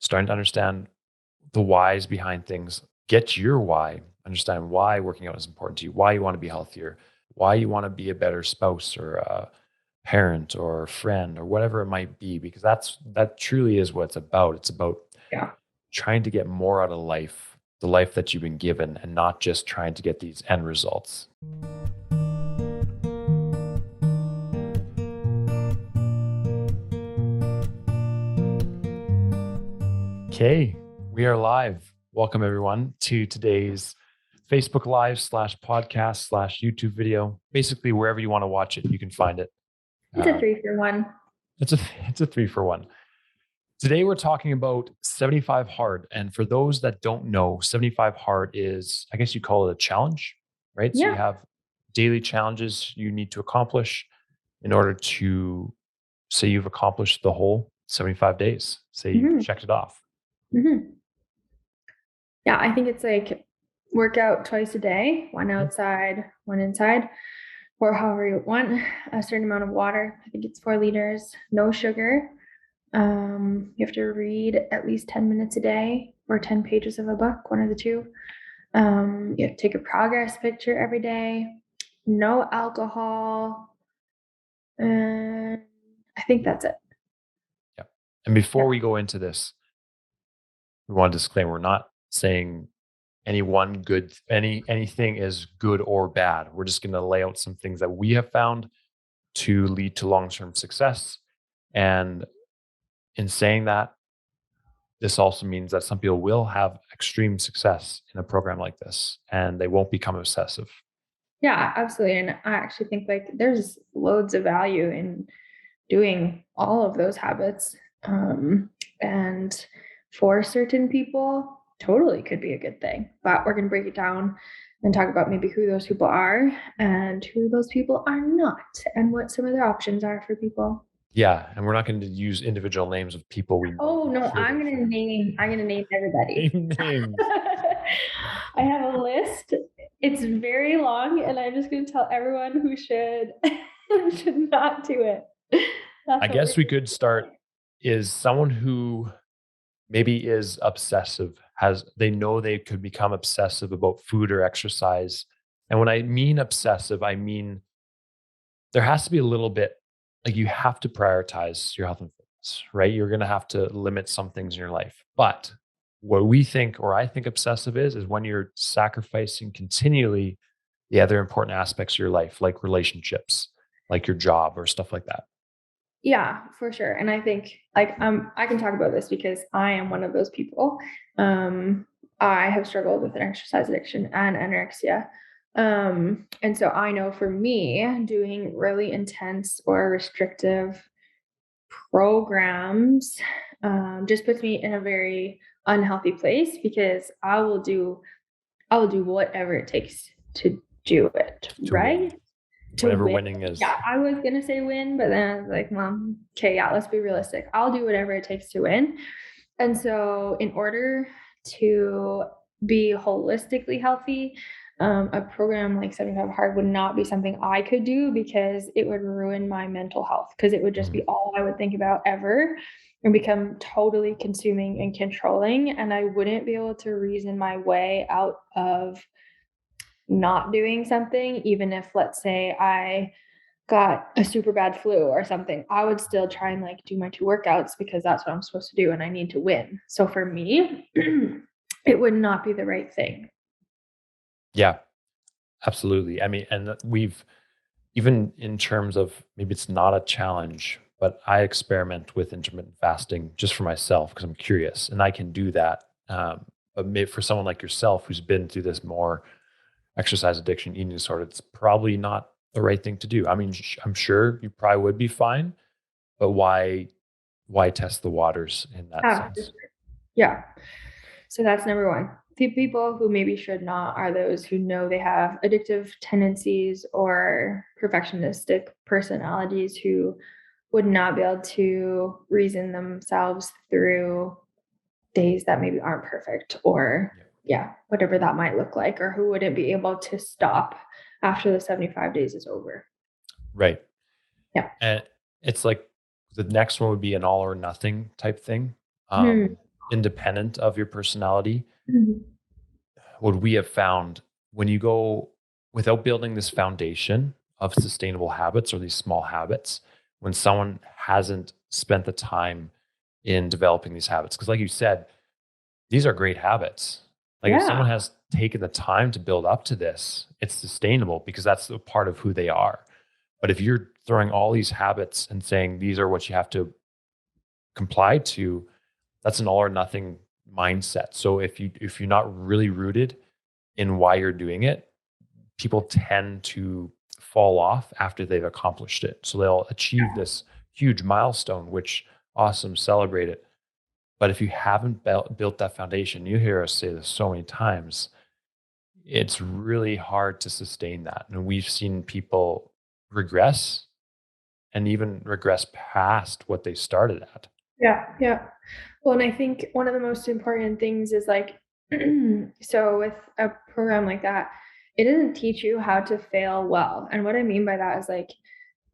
starting to understand the whys behind things. Get your why, understand why working out is important to you, why you want to be healthier, why you want to be a better spouse or a parent or friend or whatever it might be, because that truly is what it's about. It's about Yeah. trying to get more out of life, the life that you've been given, and not just trying to get these end results. Okay, we are live. Welcome everyone to today's Facebook Live /podcast/YouTube video. Basically, wherever you want to watch it, you can find it. It's a Um, 3 for 1. it's a it's a 3 for 1. Today we're talking about 75 hard, and for those that don't know, 75 hard is, I guess you call it a challenge, right? So you Yeah. have daily challenges you need to accomplish in order to say you've accomplished the whole 75 days. Say you've hmm checked it off. hmm Yeah, I think it's like workout twice a day, one outside, one inside, or however you want, a certain amount of water. I think it's 4 liters, no sugar. You have to read at least 10 minutes a day or 10 pages of a book, one of the two. You have to take a progress picture every day, no alcohol. And I think that's it. Yeah. And before Yeah. we go into this, we want to disclaim we're not saying anything is good or bad. We're just going to lay out some things that we have found to lead to long-term success. And in saying that, this also means that some people will have extreme success in a program like this and they won't become obsessive. Yeah, absolutely. And I actually think like there's loads of value in doing all of those habits. And for certain people, totally could be a good thing. But we're going to break it down and talk about maybe who those people are and who those people are not, and what some of their options are for people. Yeah. And we're not going to use individual names of people we know Oh who no, should or shouldn't. I'm gonna name everybody. Name names. I have a list. It's very long, and I'm just gonna tell everyone who should should not do it. I That's what we're guess we doing could start today. is someone who maybe is obsessive, they know they could become obsessive about food or exercise. And when I mean obsessive, I mean there has to be a little bit, like, you have to prioritize your health and fitness, right? You're going to have to limit some things in your life. But what we think, or I think obsessive is when you're sacrificing continually the other important aspects of your life, like relationships, like your job or stuff like that. Yeah, for sure. And I think like I can talk about this because I am one of those people. I have struggled with an exercise addiction and anorexia. And so I know for me, doing really intense or restrictive programs just puts me in a very unhealthy place because I will do whatever it takes to do it, To win, right? To whatever win. winning is. Yeah, I was gonna say win, but then I was like, Mom, okay, yeah, let's be realistic. I'll do whatever it takes to win. And so, in order to be holistically healthy, a program like 75 Hard would not be something I could do because it would ruin my mental health because it would just be Mhm. all I would think about ever and become totally consuming and controlling. And I wouldn't be able to reason my way out of not doing something, even if, let's say, I got a super bad flu or something, I would still try and like do my 2 workouts because that's what I'm supposed to do and I need to win. So for me, it would not be the right thing. Yeah, absolutely. I mean, and we've, even in terms of maybe it's not a challenge, but I experiment with intermittent fasting just for myself because I'm curious and I can do that. But maybe for someone like yourself who's been through this more exercise addiction, eating disorder, it's probably not the right thing to do. I mean, I'm sure you probably would be fine, but why test the waters in that Ah, sense? yeah. So that's number one. The people who maybe should not are those who know they have addictive tendencies or perfectionistic personalities who would not be able to reason themselves through days that maybe aren't perfect or Yeah. yeah, whatever that might look like, or who wouldn't be able to stop after the 75 days is over. Right. Yeah. And it's like the next one would be an all or nothing type thing. Hmm. Um, independent of your personality. Mhm. What we have found, when you go without building this foundation of sustainable habits or these small habits, when someone hasn't spent the time in developing these habits, because like you said, these are great habits. Like if Yeah. someone has taken the time to build up to this, it's sustainable because that's a part of who they are. But if you're throwing all these habits and saying these are what you have to comply to, that's an all or nothing mindset. So if you're not really rooted in why you're doing it, people tend to fall off after they've accomplished it. So they'll achieve this huge milestone, which awesome, celebrate it. But if you haven't built that foundation, you hear us say this so many times, it's really hard to sustain that. And we've seen people regress and even regress past what they started at. Yeah, yeah. Well, and I think one of the most important things is like, so with a program like that, it doesn't teach you how to fail well. And what I mean by that is like,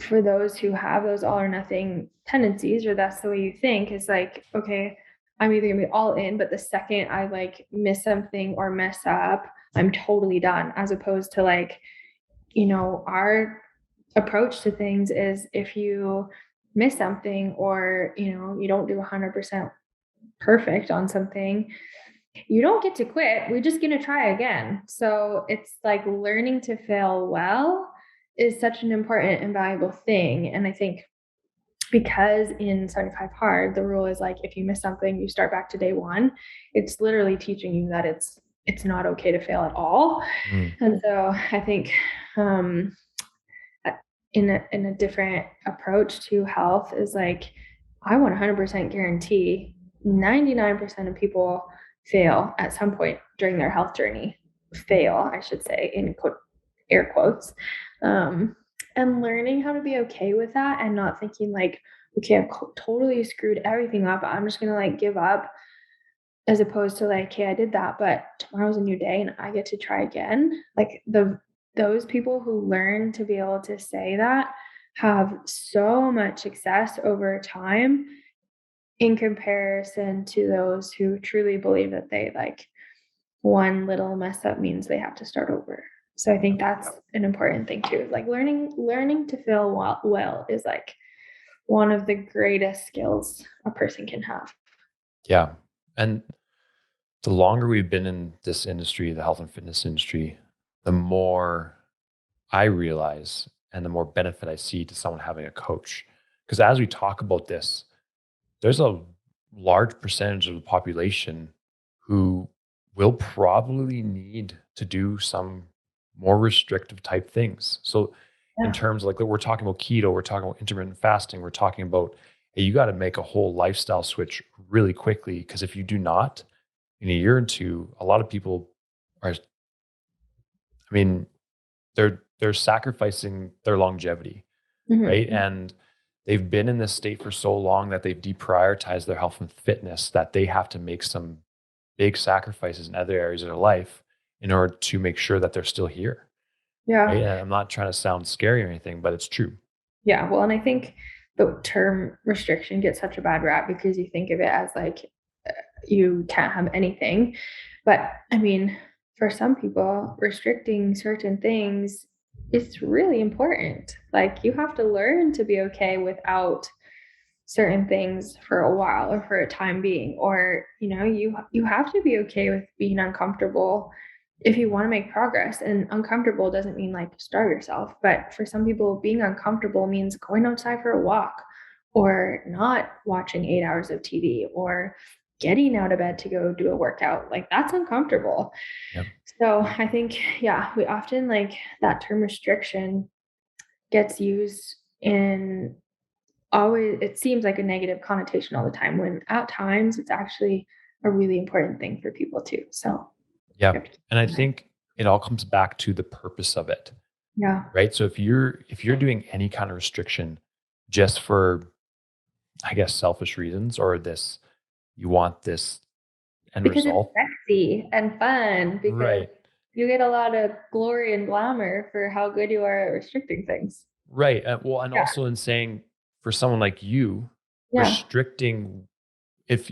for those who have those all or nothing tendencies, or that's the way you think, is like, okay, I'm either gonna be all in, but the second I like miss something or mess up, I'm totally done. As opposed to like, our approach to things is if you miss something or, you don't do 100% perfect on something, you don't get to quit. We're just going to try again. So it's like learning to fail well is such an important and valuable thing. And I think because in 75 hard, the rule is like if you miss something, you start back to day one. It's literally teaching you that it's not okay to fail at all. Mm. And so I think um in a different approach to health is like I 100% guarantee 99% of people fail at some point during their health journey. Fail, I should say, in quote, air quotes. Um, and learning how to be okay with that and not thinking like, okay, I've totally screwed everything up. I'm just gonna like give up, as opposed to like, okay, I did that, but tomorrow's a new day and I get to try again. Like those people who learn to be able to say that have so much success over time in comparison to those who truly believe that they like one little mess up means they have to start over. So I think that's an important thing too. Like learning to feel well is like one of the greatest skills a person can have. Yeah. And the longer we've been in this industry, the health and fitness industry, the more I realize and the more benefit I see to someone having a coach. Because as we talk about this, there's a large percentage of the population who will probably need to do some more restrictive type things. So, in Yeah. terms like we're talking about keto, we're talking about intermittent fasting, we're talking about, hey, you got to make a whole lifestyle switch really quickly. Because if you do not, in a year or two, a lot of people are, I mean, they're sacrificing their longevity, right? Mhm. And they've been in this state for so long that they've deprioritized their health and fitness that they have to make some big sacrifices in other areas of their life in order to make sure that they're still here, right? Yeah. And I'm not trying to sound scary or anything, but it's true. Yeah, well, and I think the term restriction gets such a bad rap because you think of it as like you can't have anything. But I mean, for some people, restricting certain things is really important. Like you have to learn to be okay without certain things for a while or for a time being, or you have to be okay with being uncomfortable if you want to make progress. And uncomfortable doesn't mean like starve yourself, but for some people being uncomfortable means going outside for a walk or not watching 8 hours of TV or getting out of bed to go do a workout. Like that's uncomfortable. Yep. So I think, yeah, we often like that term restriction gets used in always, it seems like a negative connotation all the time when at times it's actually a really important thing for people too. So Yeah. you have to keep And I in mind. think it all comes back to the purpose of it, Yeah. right? So if you're doing any kind of restriction just for, I guess, selfish reasons, or this, you want this end Because it's result, sexy and fun, because right? you get a lot of glory and glamour for how good you are at restricting things. Right. Well, and Yeah. also in saying for someone like you, Yeah. restricting, if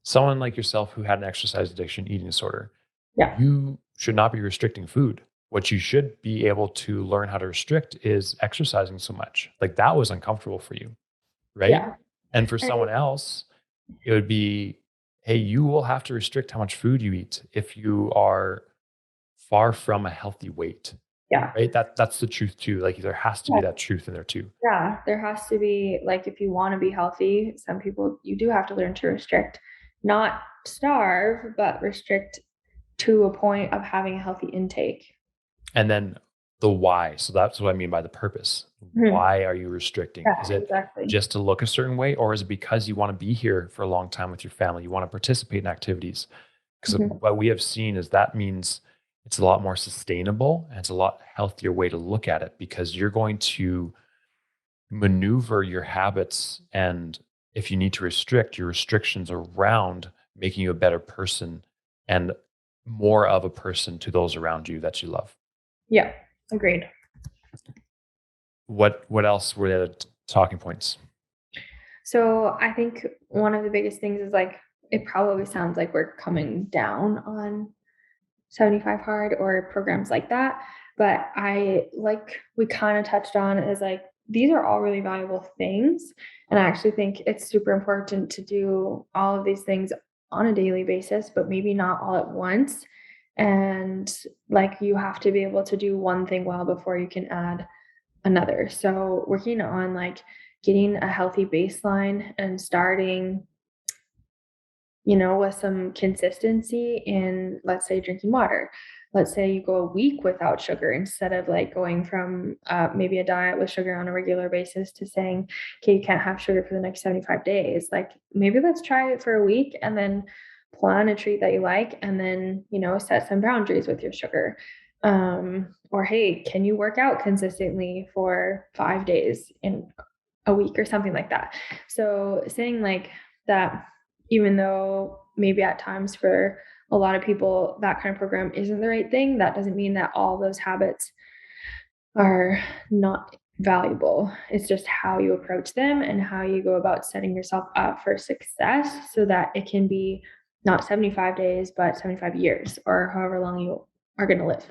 someone like yourself who had an exercise addiction, eating disorder, Yeah. you should not be restricting food. What you should be able to learn how to restrict is exercising so much. Like that was uncomfortable for you, right? Yeah. And for And someone else, it would be, hey, you will have to restrict how much food you eat if you are far from a healthy weight, yeah. right? That's the truth too. Like there has to be Yeah. that truth in there too. Yeah. There has to be, like, if you want to be healthy, some people, you do have to learn to restrict, not starve, but restrict to a point of having a healthy intake. And then the why. So that's what I mean by the purpose. Mhm. Why are you restricting? Is Yeah, it exactly. just to look a certain way, or is it because you want to be here for a long time with your family? You want to participate in activities? Because Mhm. what we have seen is that means it's a lot more sustainable and it's a lot healthier way to look at it because you're going to maneuver your habits. And if you need to restrict your restrictions around making you a better person and more of a person to those around you that you love. Yeah, agreed. What else were the talking points? So I think one of the biggest things is like, it probably sounds like we're coming down on 75 hard or programs like that. But I like we kind of touched on is like these are all really valuable things. And I actually think it's super important to do all of these things on a daily basis, but maybe not all at once. And like you have to be able to do one thing well before you can add another. So working on like getting a healthy baseline and starting, with some consistency in, let's say, drinking water. Let's say you go a week without sugar instead of like going from maybe a diet with sugar on a regular basis to saying, okay, you can't have sugar for the next 75 days. Like maybe let's try it for a week and then plan a treat that you like and then, set some boundaries with your sugar. Or hey, can you work out consistently for 5 days in a week or something like that? So saying like that, even though maybe at times for a lot of people that kind of program isn't the right thing, that doesn't mean that all those habits are not valuable. It's just how you approach them and how you go about setting yourself up for success so that it can be not 75 days, but 75 years or however long you are going to live.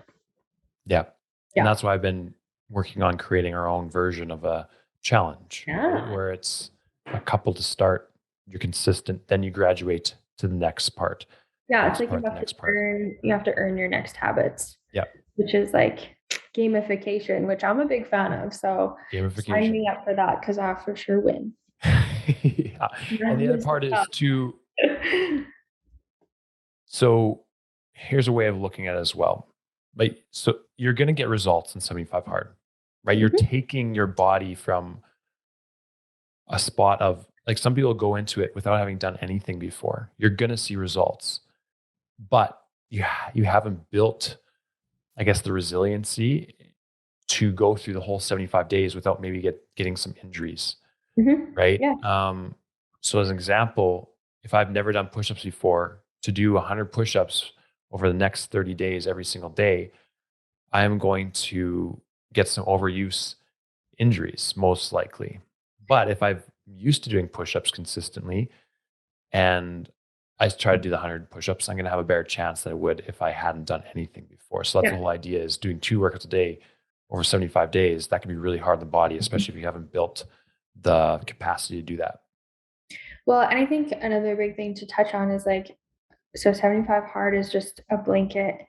Yeah. And Yeah. that's why I've been working on creating our own version of a challenge, right? Yeah. Where it's a couple to start, you're consistent, then you graduate to the next part, Yeah. It's next like part, the next part. you have to earn your next habits, Yeah. which is like gamification, which I'm a big fan of. So sign Gamification. me up for that because I'll for sure win. Yeah. And the other part is to, Yeah. so here's a way of looking at it as well. Like, so you're going to get results in 75 hard, right? You're Mhm. taking your body from a spot of like some people go into it without having done anything before. You're going to see results, but you haven't built, I guess, the resiliency to go through the whole 75 days without maybe getting some injuries, Mhm. right? Yeah. So as an example, if I've never done push-ups before, to do 100 push-ups over the next 30 days every single day, I am going to get some overuse injuries, most likely. But if I've used to doing push-ups consistently and I try to do the 100 push-ups, I'm going to have a better chance than I would if I hadn't done anything before. So that's the Yeah. whole idea, is doing 2 workouts a day over 75 days. That can be really hard on the body, especially if you haven't built the capacity to do that. Well, and I think another big thing to touch on is like, so 75 hard is just a blanket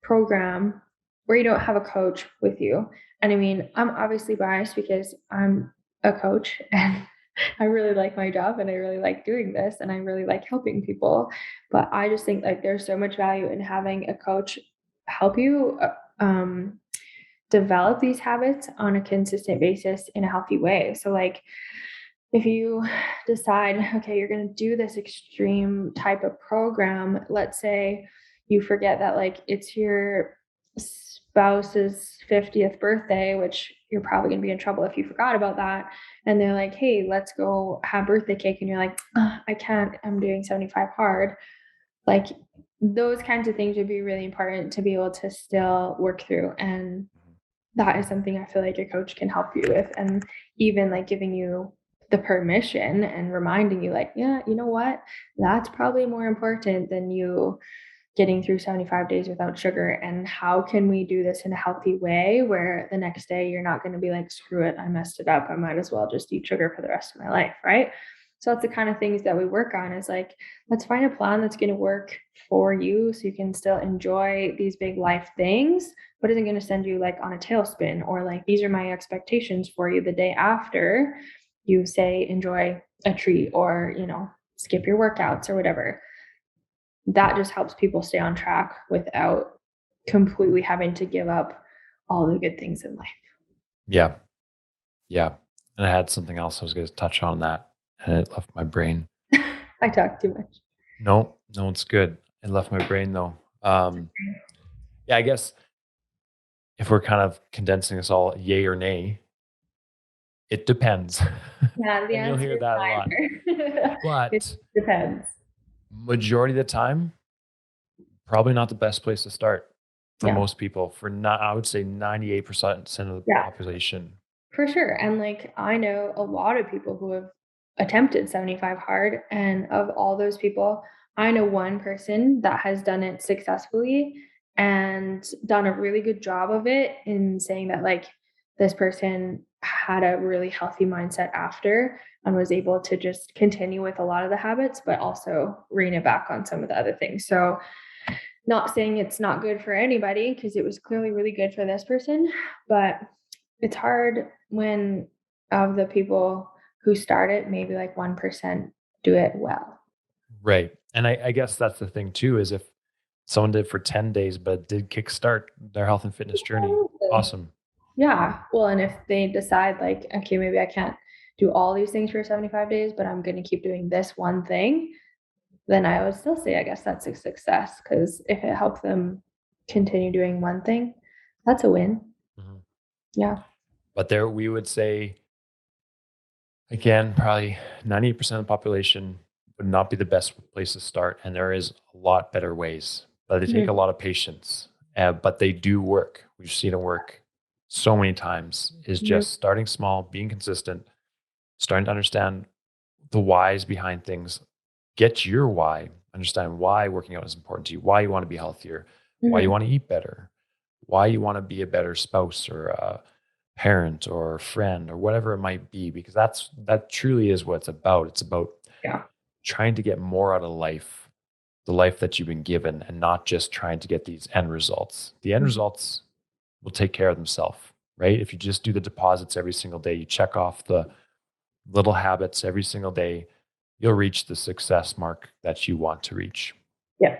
program where you don't have a coach with you. And I mean, I'm obviously biased because I'm a coach and I really like my job and I really like doing this and I really like helping people. But I just think like there's so much value in having a coach help you develop these habits on a consistent basis in a healthy way. So, like, if you decide, okay, you're going to do this extreme type of program, let's say you forget that, like, it's your spouse's 50th birthday, which you're probably going to be in trouble if you forgot about that. And they're like, hey, let's go have birthday cake. And you're like, I can't, I'm doing 75 hard. Like, those kinds of things would be really important to be able to still work through. And that is something I feel like a coach can help you with. And even like giving you the permission and reminding you like, yeah, you know what? That's probably more important than you getting through 75 days without sugar. And how can we do this in a healthy way where the next day you're not going to be like, screw it, I messed it up. I might as well just eat sugar for the rest of my life. Right. So that's the kind of things that we work on is like, let's find a plan that's going to work for you so you can still enjoy these big life things, but isn't going to send you like on a tailspin or like, these are my expectations for you the day after you say, enjoy a treat or, skip your workouts or whatever. That just helps people stay on track without completely having to give up all the good things in life. Yeah. Yeah. And I had something else I was going to touch on that, and it left my brain. I talk too much. No, it's good. It left my brain though. Yeah, I guess if we're kind of condensing this all, yay or nay, it depends. Yeah, the And you'll answer hear is that a lot. neither. It But depends. majority of the time, probably not the best place to start for Yeah. most people. For not, I would say 98% of the Yeah, population. for sure. And like I know a lot of people who have attempted 75 hard. And of all those people, I know one person that has done it successfully and done a really good job of it in saying that like this person had a really healthy mindset after and was able to just continue with a lot of the habits, but also rein it back on some of the other things. So not saying it's not good for anybody because it was clearly really good for this person, but it's hard when of the people who start it, maybe like 1% do it well. Right. And I guess that's the thing too, is if someone did for 10 days, but did kickstart their health and fitness journey, awesome. Yeah. Well, and if they decide like, okay, maybe I can't do all these things for 75 days, but I'm going to keep doing this one thing, then I would still say, I guess that's a success because if it helps them continue doing one thing, that's a win. Mhm. Yeah. But there we would say, again, probably 98% of the population would not be the best place to start. And there is a lot better ways, but they take a Mhm. lot of patience, but they do work. We've seen it work so many times, is Mhm. just starting small, being consistent, starting to understand the whys behind things. Get your why, understand why working out is important to you, why you want to be healthier, why you Mhm. want to eat better, why you want to be a better spouse or a parent or friend or whatever it might be, because that truly is what it's about. It's about Yeah. trying to get more out of life, the life that you've been given, and not just trying to get these end results. The end Mhm. results will take care of themselves, right? If you just do the deposits every single day, you check off the little habits every single day, you'll reach the success mark that you want to reach. Yeah.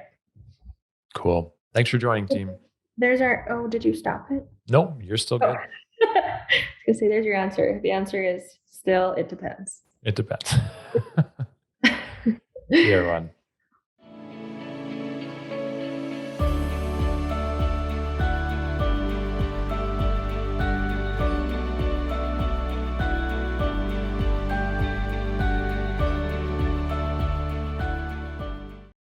Cool. Thanks for joining, team. There's our, oh, did you stop it? No, you're still Oh. good. I was gonna say, there's your answer. The answer is still, it depends. It depends. See you, everyone.